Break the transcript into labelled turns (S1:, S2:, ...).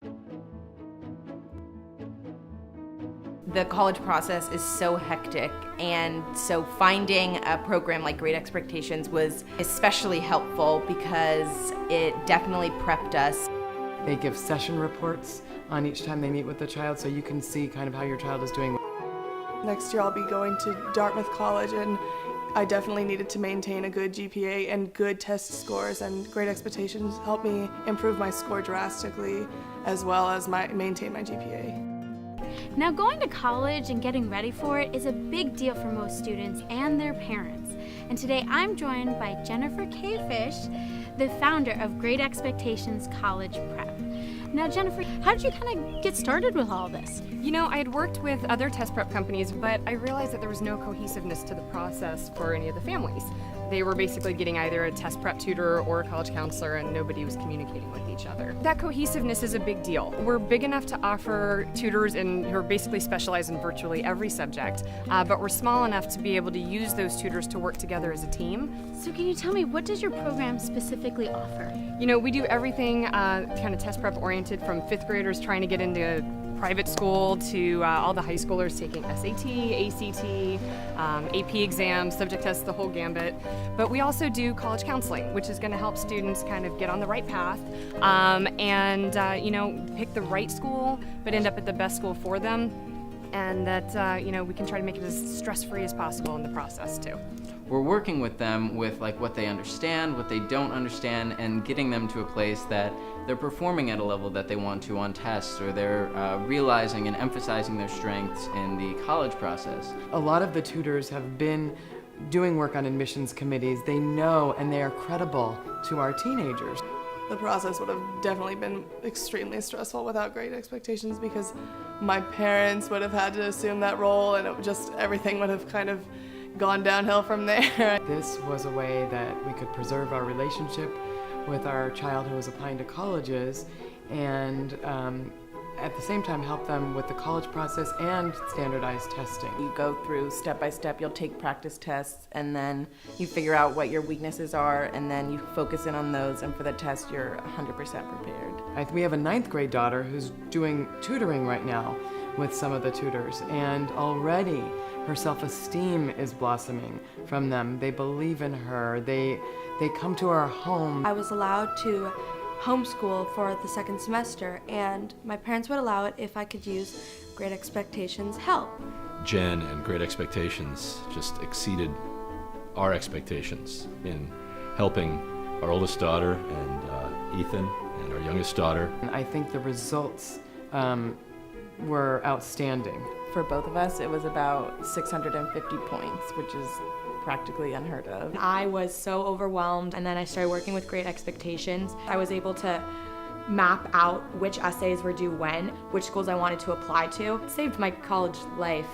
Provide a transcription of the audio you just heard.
S1: The college process is so hectic, and so finding a program like Great Expectations was especially helpful because it definitely prepped us.
S2: They give session reports on each time they meet with the child, so you can see kind of how your child is doing.
S3: Next year I'll be going to Dartmouth College, and I definitely needed to maintain a good GPA and good test scores, and Great Expectations helped me improve my score drastically as well as maintain my GPA.
S4: Now, going to college and getting ready for it is a big deal for most students and their parents. And today I'm joined by Jennifer K. Fish, the founder of Great Expectations College Prep. Now, Jennifer, how did you kind of get started with all this?
S5: You know, I had worked with other test prep companies, but I realized that there was no cohesiveness to the process for any of the families. They were basically getting either a test prep tutor or a college counselor, and nobody was communicating with each other. That cohesiveness is a big deal. We're big enough to offer tutors who are basically specialized in virtually every subject, but we're small enough to be able to use those tutors to work together as a team.
S4: So can you tell me, what does your program specifically offer?
S5: You know, we do everything kind of test prep oriented, from fifth graders trying to get into private school to all the high schoolers taking SAT, ACT, AP exams, subject tests, the whole gambit. But we also do college counseling, which is going to help students kind of get on the right path and you know, pick the right school, but end up at the best school for them. And that you know, we can try to make it as stress-free as possible in the process too.
S6: We're working with them with what they understand, what they don't understand, and getting them to a place that they're performing at a level that they want to on tests, or they're realizing and emphasizing their strengths in the college process.
S2: A lot of the tutors have been doing work on admissions committees. They know and they are credible to our teenagers.
S3: The process would have definitely been extremely stressful without Great Expectations, because my parents would have had to assume that role, and everything would have kind of gone downhill from there.
S2: This was a way that we could preserve our relationship with our child who was applying to colleges, and at the same time help them with the college process and standardized testing.
S1: You go through step by step, you'll take practice tests, and then you figure out what your weaknesses are, and then you focus in on those, and for the test you're 100% prepared.
S2: We have a 9th grade daughter who's doing tutoring right now with some of the tutors, and already her self-esteem is blossoming from them. They believe in her. They come to our home.
S7: I was allowed to homeschool for the second semester, and my parents would allow it if I could use Great Expectations help.
S8: Jen and Great Expectations just exceeded our expectations in helping our oldest daughter and Ethan and our youngest daughter.
S2: And I think the results were outstanding.
S1: For both of us, it was about 650 points, which is practically unheard of.
S9: I was so overwhelmed, and then I started working with Great Expectations. I was able to map out which essays were due when, which schools I wanted to apply to. It saved my college life.